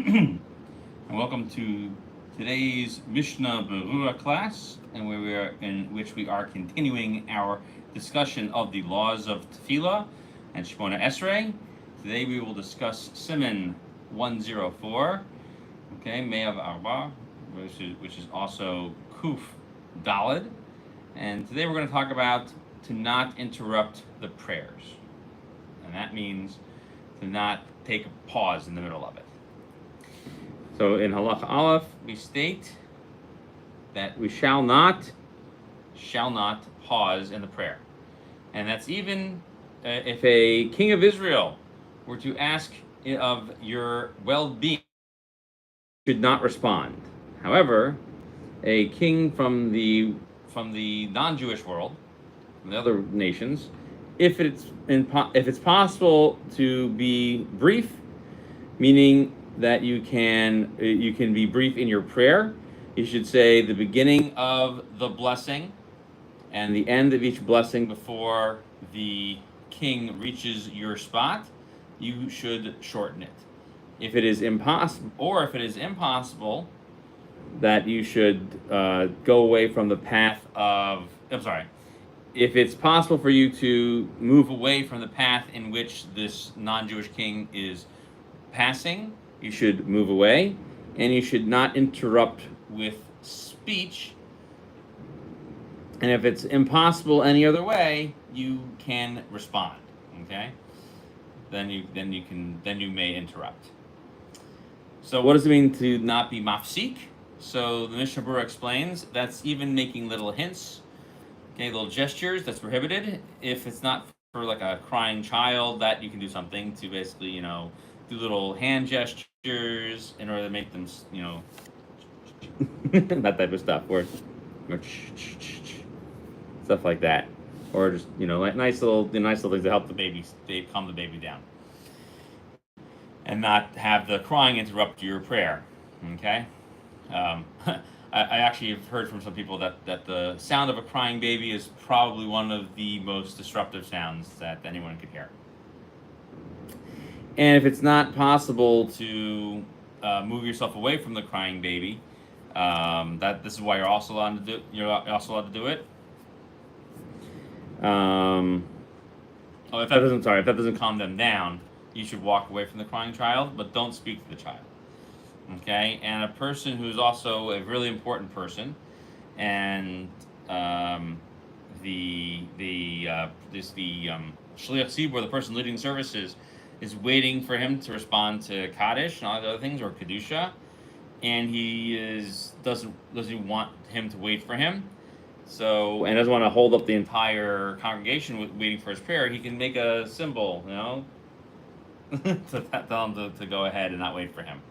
and welcome to today's Mishnah Berurah class, and in which we are continuing our discussion of the laws of Tefillah and Shemona Esrei. Today we will discuss Siman 104, okay, Me'av Arba, which is also Kuf Daled, and today we're going to talk about to not interrupt the prayers, and that means to not take a pause in the middle of it. So in Halacha Aleph, we state that we shall not pause in the prayer. And that's even if a king of Israel were to ask of your well-being, you should not respond. However, a king from the non-Jewish world, from the other nations, if it's possible to be brief, meaning that you can be brief in your prayer, you should say the beginning of the blessing and the end of each blessing before the king reaches your spot. You should shorten it. If it is impossible, that you should go away from the path of. If it's possible for you to move away from the path in which this non-Jewish king is passing, you should move away, and you should not interrupt with speech. And if it's impossible any other way, you can respond. Okay? Then you may interrupt. So what does it mean to not be mafsik? So the Mishnah Berurah explains that's even making little hints. Okay, little gestures, that's prohibited. If it's not for like a crying child, that you can do something to basically, do little hand gestures in order to make them, that type of stuff, or stuff like that, or just like nice little things to help the baby, calm the baby down, and not have the crying interrupt your prayer. Okay. I actually have heard from some people that the sound of a crying baby is probably one of the most disruptive sounds that anyone could hear. And if it's not possible to move yourself away from the crying baby, this is why you're also allowed to do it. If that doesn't calm them down, you should walk away from the crying child, but don't speak to the child. Okay, and a person who's also a really important person, and the shliach tzibur, the person leading services, is waiting for him to respond to Kaddish and all the other things, or Kedusha, and he doesn't want him to wait for him, and doesn't want to hold up the entire congregation waiting for his prayer. He can make a symbol, to tell him to go ahead and not wait for him.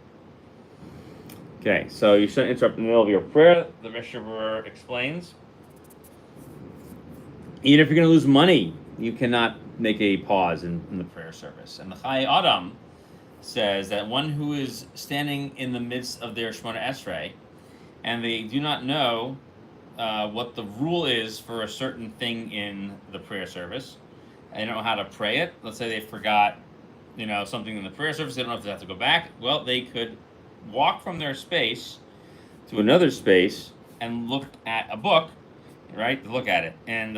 Okay, so you shouldn't interrupt in the middle of your prayer. The Mishnah Berurah explains. Even if you're going to lose money, you cannot make a pause in the prayer service. And the Chai Adam says that one who is standing in the midst of their Shemona Esrei, and they do not know what the rule is for a certain thing in the prayer service, and they don't know how to pray it. Let's say they forgot, something in the prayer service. They don't know if they have to go back. Well, they could walk from their space to another space and look at a book, right? To look at it, and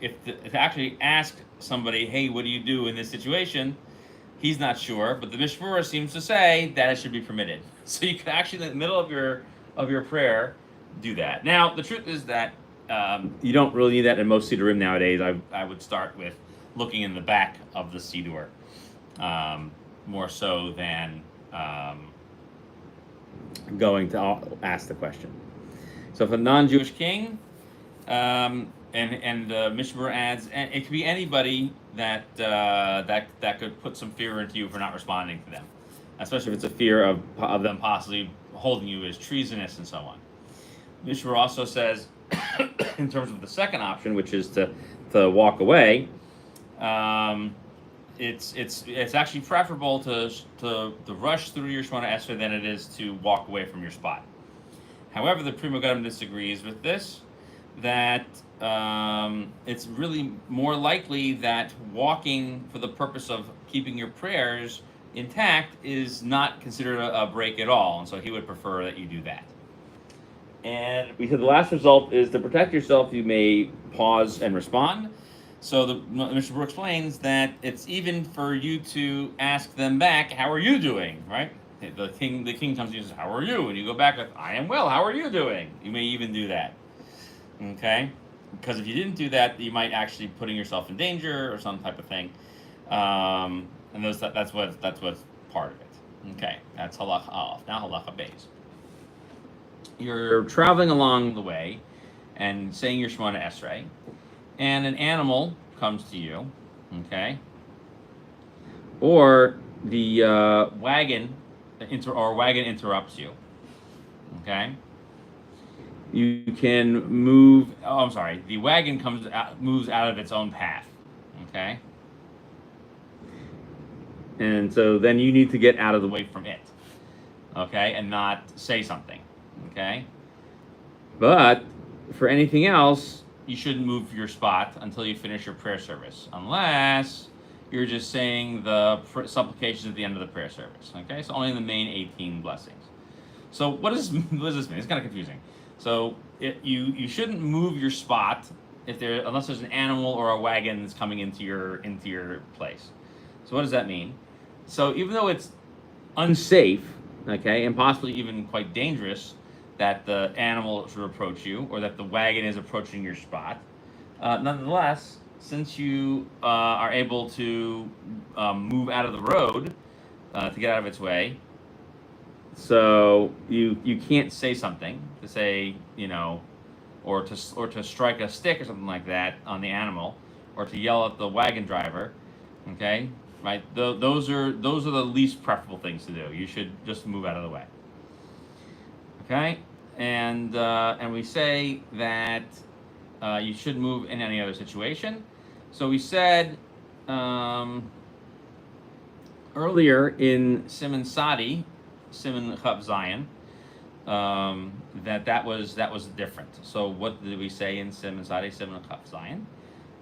if actually ask somebody, hey, what do you do in this situation? He's not sure, but the Mishnah Berurah seems to say that it should be permitted. So you could actually, in the middle of your prayer, do that. Now, the truth is that you don't really need that in most Sidurim nowadays. I would start with looking in the back of the Sidur, more so than going to ask the question. So if a non-Jewish king, and Mishnah Berurah adds, and it could be anybody that could put some fear into you for not responding to them, especially if it's a fear of them possibly holding you as treasonous and so on. Mishnah Berurah also says, in terms of the second option, which is to walk away, it's actually preferable to rush through your Shemona Esrei than it is to walk away from your spot. However, the Primo Gadim disagrees with this, that it's really more likely that walking for the purpose of keeping your prayers intact is not considered a break at all, and so he would prefer that you do that. And we said the last result is to protect yourself, you may pause and respond. So the Mishnah explains that it's even for you to ask them back, "How are you doing?" Right? The king comes to you and says, "How are you?" And you go back with, "I am well. How are you doing?" You may even do that. Okay, because if you didn't do that, you might actually putting yourself in danger or some type of thing. And that's what's part of it. Okay, that's halacha aleph. Now halacha beis. You're traveling along the way and saying your Shemona Esrei, and an animal comes to you, okay, or the wagon interrupts you, okay. You can move. Oh, I'm sorry. The wagon moves out of its own path, okay. And so then you need to get out of the way from it, okay, and not say something, okay. But for anything else, you shouldn't move your spot until you finish your prayer service, unless you're just saying the supplications at the end of the prayer service. Okay, so only the main 18 blessings. So what does this mean? It's kind of confusing. So you shouldn't move your spot unless there's an animal or a wagon that's coming into your place. So what does that mean? So even though it's unsafe, okay, and possibly even quite dangerous that the animal should approach you or that the wagon is approaching your spot, nonetheless, since you are able to move out of the road to get out of its way, so you can't say something to say, or to strike a stick or something like that on the animal, or to yell at the wagon driver, okay, right? Those are the least preferable things to do. You should just move out of the way, okay? And we say that you should move in any other situation. So we said earlier in Siman Sadi, Siman Chav Zion, that was different. So what did we say in Siman Sadi, Siman Chav Zion?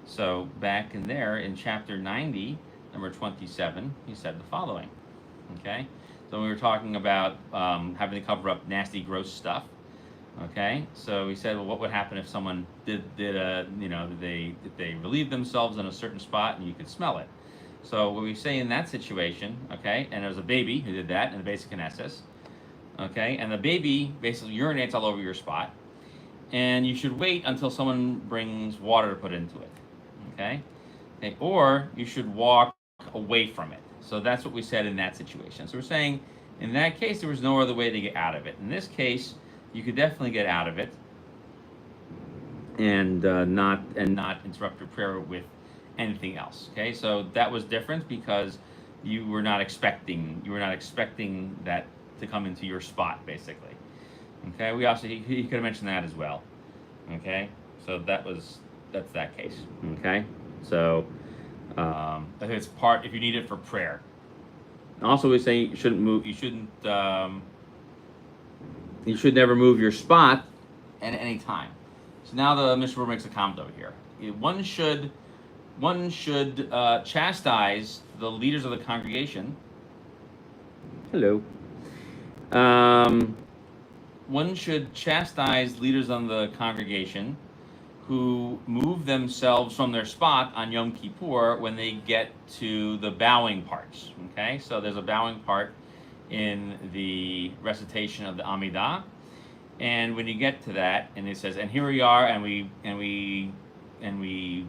So back in there in chapter 90, number 27, he said the following. Okay, so we were talking about having to cover up nasty, gross stuff. Okay, so we said, well, what would happen if someone did they relieve themselves in a certain spot and you could smell it? So what we say in that situation, okay, and there was a baby who did that in the basic Knesset, okay, and the baby basically urinates all over your spot, and you should wait until someone brings water to put into it, okay, or you should walk away from it. So that's what we said in that situation. So we're saying in that case there was no other way to get out of it. In this case, you could definitely get out of it and not interrupt your prayer with anything else. Okay, so that was different because you were not expecting that to come into your spot, basically. Okay, we also he could have mentioned that as well. Okay, so that's that case. Okay, so it's part if you need it for prayer. Also, we say you shouldn't move. You should never move your spot at any time. So now the Mishnah makes a comment over here. One should chastise the leaders of the congregation. Hello. One should chastise leaders of the congregation who move themselves from their spot on Yom Kippur when they get to the bowing parts. Okay, so there's a bowing part in the recitation of the Amidah, and when you get to that, and it says, "And here we are, and we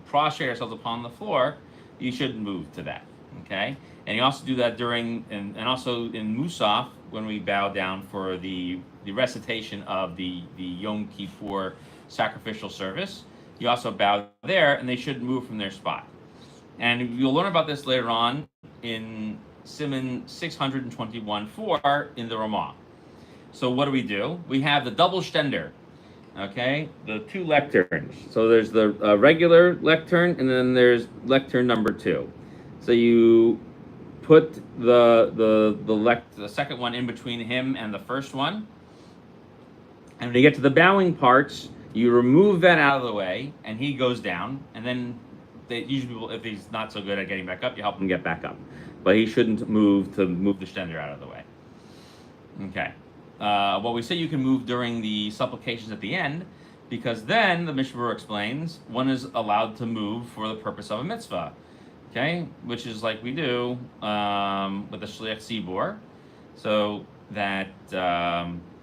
prostrate ourselves upon the floor," you shouldn't move to that. Okay, and you also do that during and also in Musaf when we bow down for the recitation of the Yom Kippur sacrificial service. You also bow there, and they shouldn't move from their spot. And you'll learn about this later on in Siman 621.4 in the Ramah. So what do? We have the double shtender, okay? The two lecterns. So there's the regular lectern, and then there's lectern number 2. So you put the second one in between him and the first one, and when you get to the bowing parts, you remove that out of the way, and he goes down, and then usually people, if he's not so good at getting back up, you help him get back up. but he shouldn't move the shtender out of the way. Okay. Well, we say you can move during the supplications at the end, because then the Mishnah explains one is allowed to move for the purpose of a mitzvah. Okay, which is like we do with the shliach tzibur, so that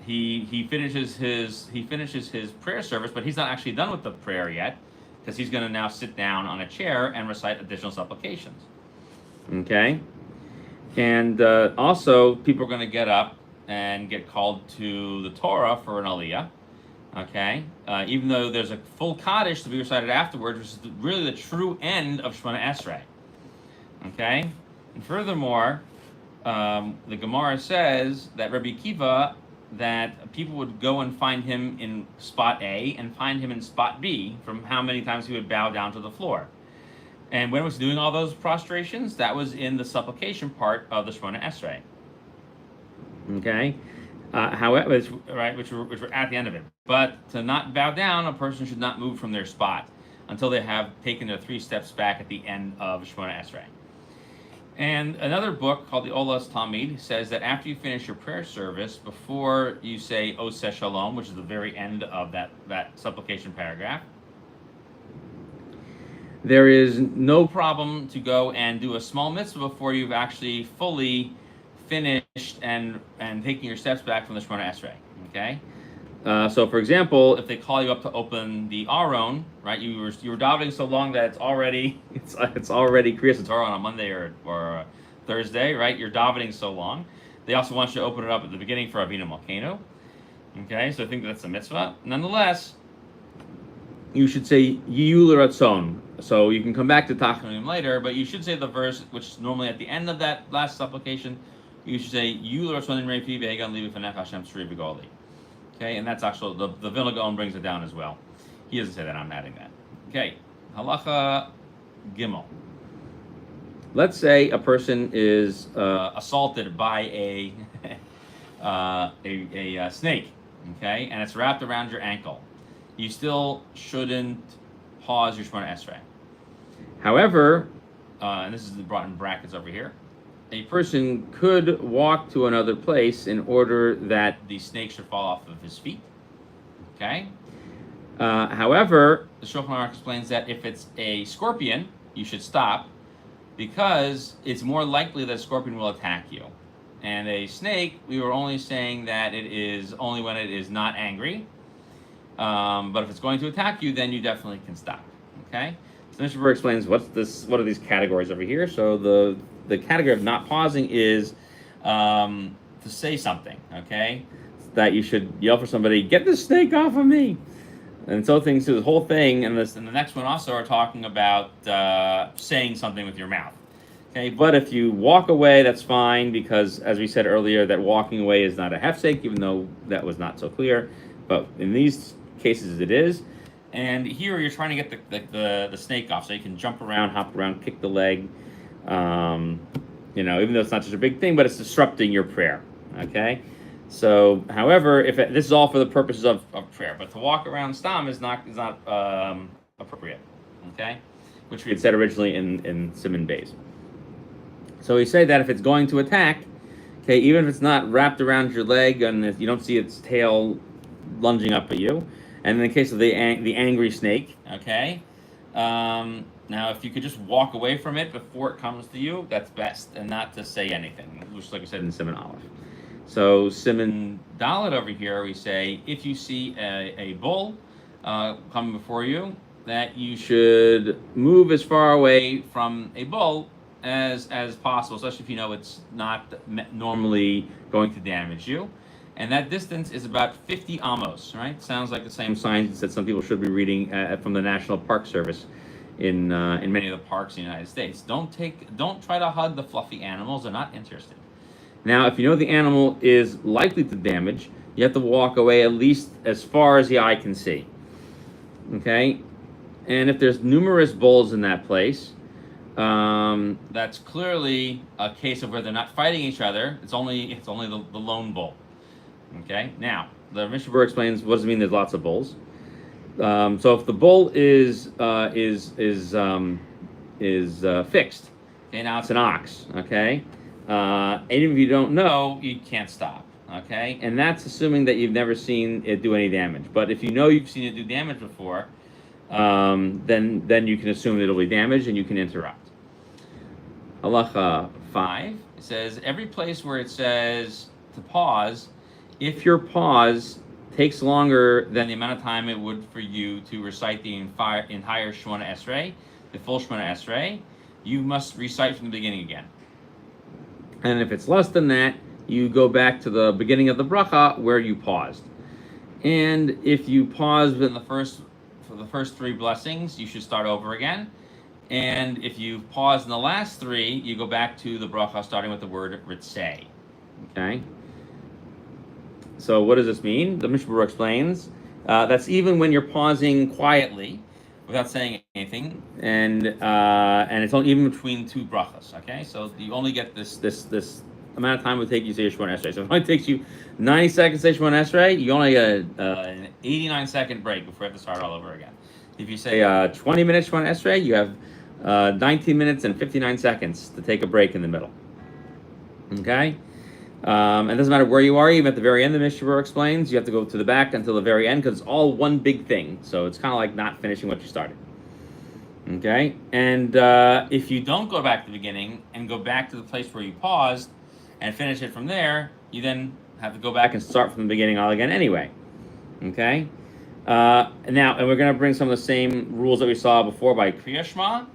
he finishes his prayer service, but he's not actually done with the prayer yet, because he's going to now sit down on a chair and recite additional supplications. Okay, and also people are going to get up and get called to the Torah for an aliyah. Okay, even though there's a full Kaddish to be recited afterwards, which is really the true end of Shemona Esrei. Okay, and furthermore, the Gemara says that Rabbi Akiva, that people would go and find him in spot A and find him in spot B from how many times he would bow down to the floor. And when he was doing all those prostrations, that was in the supplication part of the Shemona Esrei. Okay, however, which we're at the end of it. But to not bow down, a person should not move from their spot until they have taken their 3 steps back at the end of Shemona Esrei. And another book called the Olas Talmid says that after you finish your prayer service, before you say Oseh Shalom, which is the very end of that supplication paragraph, there is no problem to go and do a small mitzvah before you've actually fully finished and taking your steps back from the Shemona Esrei. Okay, so for example, if they call you up to open the Aron, right? You were davening so long that it's already Kriyas Torah on a Monday or a Thursday, right? You're davening so long. They also want you to open it up at the beginning for Avinu Malkeinu. Okay, so I think that's a mitzvah. Nonetheless, you should say Yiyu L'Ratzon. So you can come back to Tachnunim later, but you should say the verse, which is normally at the end of that last supplication. You should say Yiyu L'Ratzon in Reifi Ve'egan Li B'Fanech Hashem Tzuri B'Goli. Okay, and that's actually the Vilna Gaon brings it down as well. He doesn't say that. I'm adding that. Okay, Halacha Gimel. Let's say a person is assaulted by a snake. Okay, and it's wrapped around your ankle. You still shouldn't pause your Shemona Esrei. However, and this is brought in brackets over here, a person could walk to another place in order that the snake should fall off of his feet. Okay? However, the Shulchan Aruch explains that if it's a scorpion, you should stop, because it's more likely that a scorpion will attack you. And a snake, we were only saying that it is only when it is not angry. But if it's going to attack you, then you definitely can stop. Okay? So Mishnah Berurah explains what are these categories over here. So the category of not pausing is to say something, okay? That you should yell for somebody, get the snake off of me. And so things to the whole thing, and the next one also are talking about saying something with your mouth. Okay, but if you walk away, that's fine, because as we said earlier, that walking away is not a hefsek, even though that was not so clear. But in these cases, it is. And here you're trying to get the snake off, so you can jump around, hop around, kick the leg. Even though it's not such a big thing, but it's disrupting your prayer. Okay. So, however, this is all for the purposes of prayer, but to walk around stam is not appropriate. Okay, which we had said originally in Siman Beis. So we say that if it's going to attack, okay, even if it's not wrapped around your leg and if you don't see its tail lunging up at you, and in the case of the angry snake, okay, now if you could just walk away from it before it comes to you, that's best, and not to say anything, which, like I said in Siman Aleph. So Siman Dalet over here, we say if you see a bull coming before you, that you should move as far away from a bull as possible, especially if you know it's not normally going to damage you. And that distance is about 50 amos, right? Sounds like the same signs that some people should be reading from the National Park Service in many of the parks in the United States. Don't try to hug the fluffy animals; they're not interested. Now, if you know the animal is likely to damage, you have to walk away at least as far as the eye can see. Okay, and if there's numerous bulls in that place, that's clearly a case of where they're not fighting each other. It's only the lone bull. Okay. Now, the Mishnah Berurah explains what does it mean. There's lots of bulls. So if the bull is fixed, Okay, now it's an ox. Okay, even if you don't know, you can't stop. Okay, and that's assuming that you've never seen it do any damage. But if you know you've seen it do damage before, then you can assume that it'll be damaged and you can interrupt. Halacha 5, it says every place where it says to pause, if your pause takes longer than the amount of time it would for you to recite the entire Shemona Esrei, the full Shemona Esrei, you must recite from the beginning again. And if it's less than that, you go back to the beginning of the bracha where you paused. And if you paused for the first 3 blessings, you should start over again. And if you pause in the last 3, you go back to the bracha starting with the word ritzei. Okay? So what does this mean? The Mishnah explains that's even when you're pausing quietly without saying anything, and it's only even between 2 brachas. Okay, so you only get this amount of time it would take you to say your Shemona Esrei. So if it only takes you 90 seconds to say Shemona Esrei, you only get an 89-second break before you have to start all over again. If you say 20 minutes Shemona Esrei, you have 19 minutes and 59 seconds to take a break in the middle. Okay? And it doesn't matter where you are, even at the very end, the Mishnah explains, you have to go to the back until the very end because it's all one big thing. So it's kind of like not finishing what you started. Okay? And if you don't go back to the beginning and go back to the place where you paused and finish it from there, you then have to go back and start from the beginning all again anyway. Okay? And we're going to bring some of the same rules that we saw before by Kriya Shema.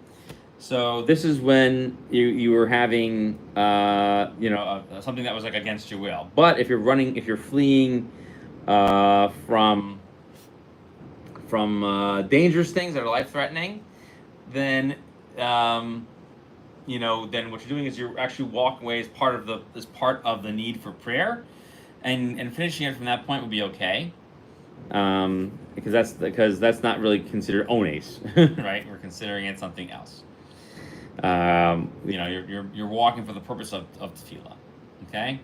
So this is when you were having something that was like against your will. But if you're fleeing from dangerous things that are life threatening, then then what you're doing is you're actually walking away as part of the need for prayer, and finishing it from that point would be okay. Because that's not really considered ones, right? We're considering it something else. You're walking for the purpose of Tefillah. Okay.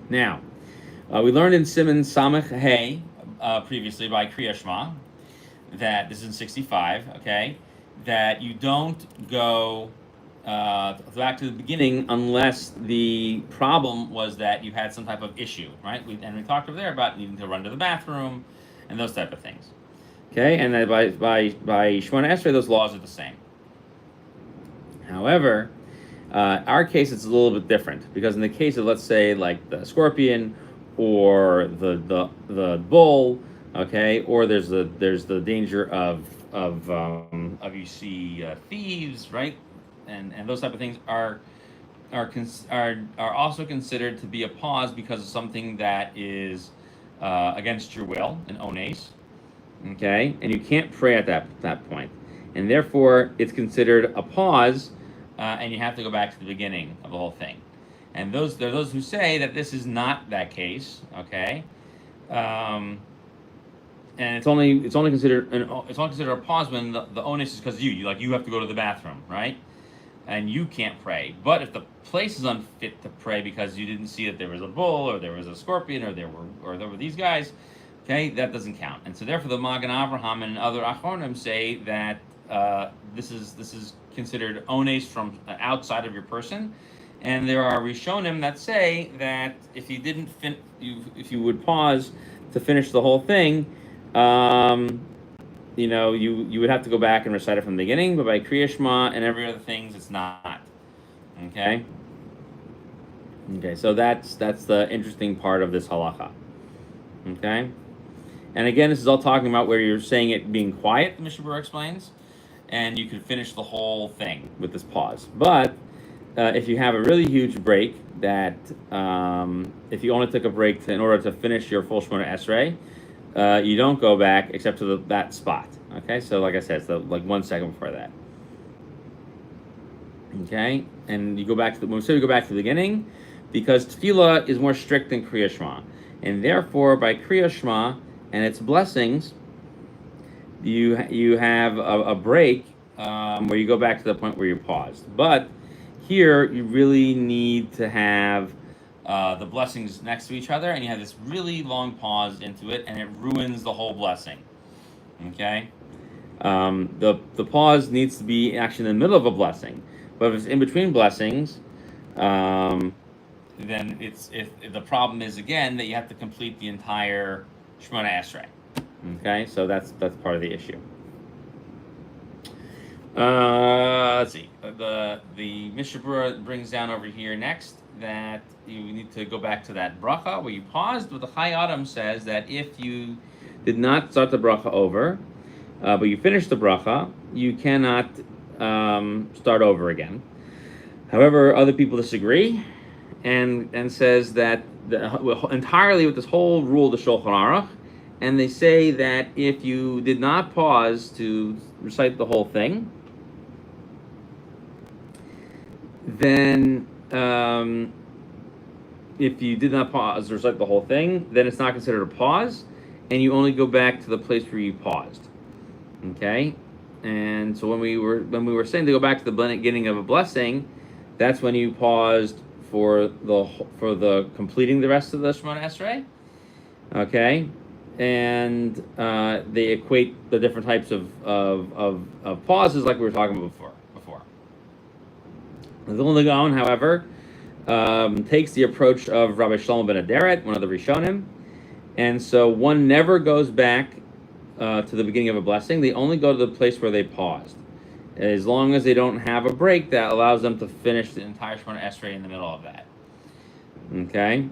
Now, we learned in Siman Samech Hey previously by Kriya Shema that this is in 65. Okay, that you don't go back to the beginning unless the problem was that you had some type of issue, right? We talked over there about needing to run to the bathroom and those type of things. Okay, and then by Shemona Esrei, those laws are the same. However, our case it's a little bit different because in the case of, let's say, like the scorpion or the bull, okay, or there's the danger of you see thieves, right, and those type of things are also considered to be a pause because of something that is against your will, an ones, okay, and you can't pray at that point, and therefore it's considered a pause. And you have to go back to the beginning of the whole thing. And there are those who say that this is not that case, okay? And it's only considered a pause when the onus is because you have to go to the bathroom, right? And you can't pray. But if the place is unfit to pray because you didn't see that there was a bull or there was a scorpion or there were these guys, okay, that doesn't count. And so therefore the Magen Avraham and other Achronim say that this is considered ones from outside of your person, and there are Rishonim that say that if you didn't if you would pause to finish the whole thing, you would have to go back and recite it from the beginning. But by Kriya Shema and every other things, it's not. Okay. Okay, so that's the interesting part of this halacha. Okay, and again, this is all talking about where you're saying it being quiet. The Mishnah explains. And you could finish the whole thing with this pause. But if you have a really huge break, that if you only took a break in order to finish your full Shemona Esrei, you don't go back except to that spot. Okay, so like I said, it's like 1 second before that. Okay, and you go back to we go back to the beginning because Tefillah is more strict than Kriya Shema, and therefore by Kriya Shema and its blessings, you have a break where you go back to the point where you paused. But here you really need to have the blessings next to each other, and you have this really long pause into it, and it ruins the whole blessing. Okay, The pause needs to be actually in the middle of a blessing, but if it's in between blessings, then if the problem is again that you have to complete the entire Shemona Esrei. Okay, so that's part of the issue. Let's see. The Mishnah Berurah brings down over here next that you need to go back to that bracha where you paused. But the Chai Adam says that if you did not start the bracha over, but you finished the bracha, you cannot start over again. However, other people disagree, and says that entirely with this whole rule, the Shulchan Aruch, and they say that if you did not pause to recite the whole thing, then if you did not pause to recite the whole thing, then it's not considered a pause, and you only go back to the place where you paused. Okay, and so when we were saying to go back to the beginning of a blessing, that's when you paused for the completing the rest of the Shemona Esrei. Okay, and they equate the different types of pauses like we were talking about before. The Vilna Gaon, however, takes the approach of Rabbi Shlomo ben Aderet, one of the Rishonim, and so one never goes back to the beginning of a blessing. They only go to the place where they paused, as long as they don't have a break that allows them to finish the entire Shemona Esrei in the middle of that. Okay,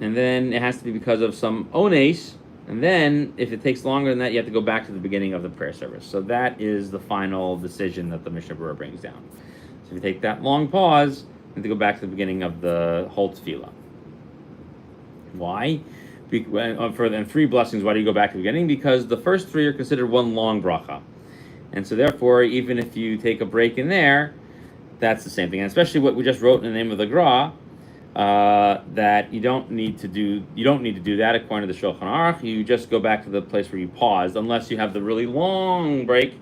and then it has to be because of some ones, and then if it takes longer than that, you have to go back to the beginning of the prayer service. So that is the final decision that the Mishnah Berurah brings down. So if you take that long pause, you have to go back to the beginning of the whole tefillah. Why? For the 3 blessings, why do you go back to the beginning? Because the first 3 are considered one long bracha. And so therefore, even if you take a break in there, that's the same thing. And especially what we just wrote in the name of the Gra, that you don't need to do that according to the Shulchan Aruch. You just go back to the place where you paused, unless you have the really long break.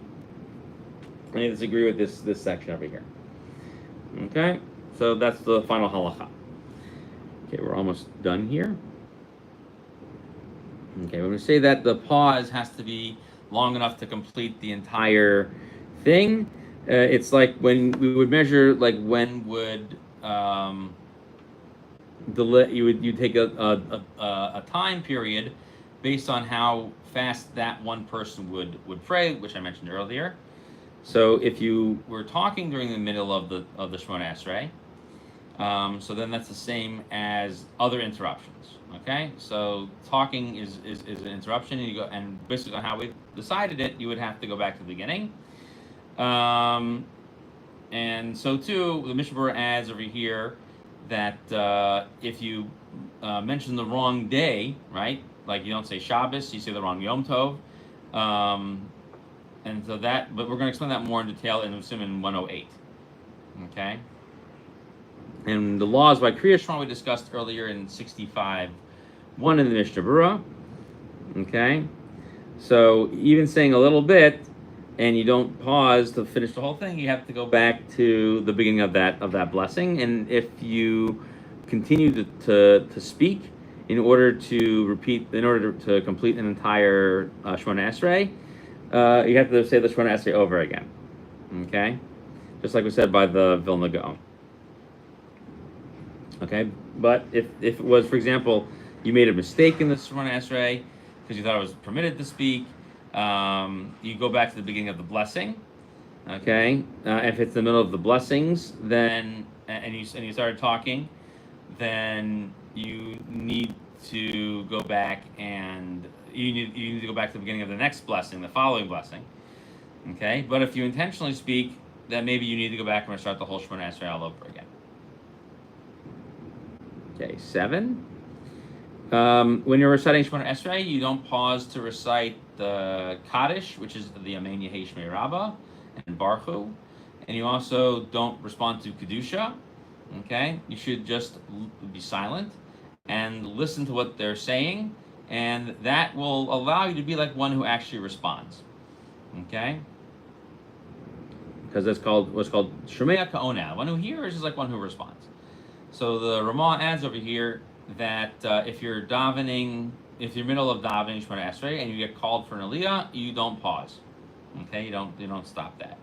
And you disagree with this section over here. Okay, so that's the final halacha. Okay, we're almost done here. Okay, when we say that the pause has to be long enough to complete the entire thing, it's like when we would measure, like when would you take a time period based on how fast that one person would pray, which I mentioned earlier. So if you were talking during the middle of the Shemona Esrei, so then that's the same as other interruptions. Okay, so talking is an interruption, and you go, and basically on how we decided it, you would have to go back to the beginning. And so too, the Mishnah Berurah adds over here that if you mention the wrong day, right? Like you don't say Shabbos, you say the wrong Yom Tov. And so that, but we're going to explain that more in detail in Siman 108. Okay? And the laws by Kriya Shema we discussed earlier in 65, 1 in the Mishnah Berurah. Okay? So even saying a little bit, and you don't pause to finish the whole thing, you have to go back to the beginning of that blessing. And if you continue to speak in order to complete an entire Shemona Esrei, you have to say the Shemona Esrei over again. Okay? Just like we said by the Vilna Gaon. Okay? But if it was, for example, you made a mistake in the Shemona Esrei because you thought it was permitted to speak, you go back to the beginning of the blessing. Okay? If it's the middle of the blessings, then and you started talking, then you need to go back and you need to go back to the beginning of the next blessing, the following blessing. Okay? But if you intentionally speak, then maybe you need to go back and start the whole Shemona Esrei all over again. Okay, 7. When you're reciting Shemona Esrei, you don't pause to recite the Kaddish, which is the Amen Yehei Shmei Rabbah and Baruch Hu, and you also don't respond to Kedusha. Okay, you should just be silent and listen to what they're saying, and that will allow you to be like one who actually responds. Okay, because that's what's called Shomea Ka'ona. One who hears is like one who responds. So the Ramah adds over here that if you're middle of davening Shemona Esrei and you get called for an aliyah, you don't pause. Okay, you don't stop that.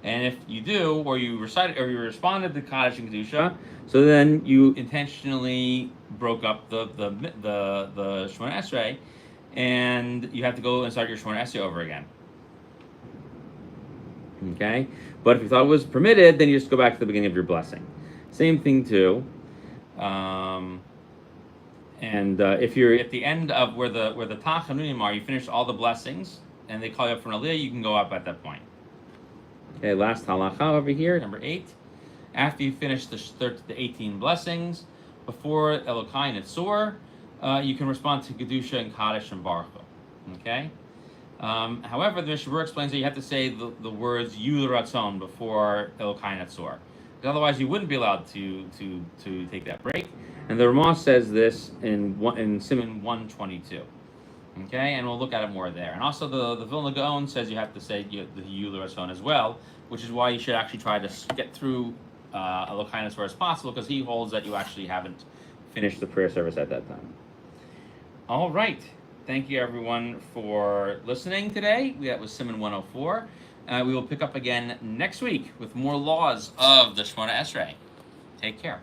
And if you do, or you recite, or you responded to Kaddish and Kedusha, so then you intentionally broke up the Shemona Esrei, and you have to go and start your Shemona Esrei over again. Okay, but if you thought it was permitted, then you just go back to the beginning of your blessing. Same thing too. And if you're at the end of where the Tachanunim are, you finish all the blessings, and they call you up for an Aliyah, you can go up at that point. Okay, last halacha over here, number 8. After you finish the 18 blessings, before Elokai and Tzor, you can respond to Kedusha and Kaddish and Baruch Hu. Okay? However, the Mishnah explains that you have to say the words Yul Ratzon before Elokai and Tzor. Otherwise, you wouldn't be allowed to take that break. And the Ramah says this in Siman 122. Okay, and we'll look at it more there. And also the Vilna Gaon says you have to say the Yul Ratzon as well, which is why you should actually try to get through Elokai as far as possible, because he holds that you actually haven't finished the prayer service at that time. All right. Thank you, everyone, for listening today. That was Siman 104. We will pick up again next week with more laws of the Shemona Esrei. Take care.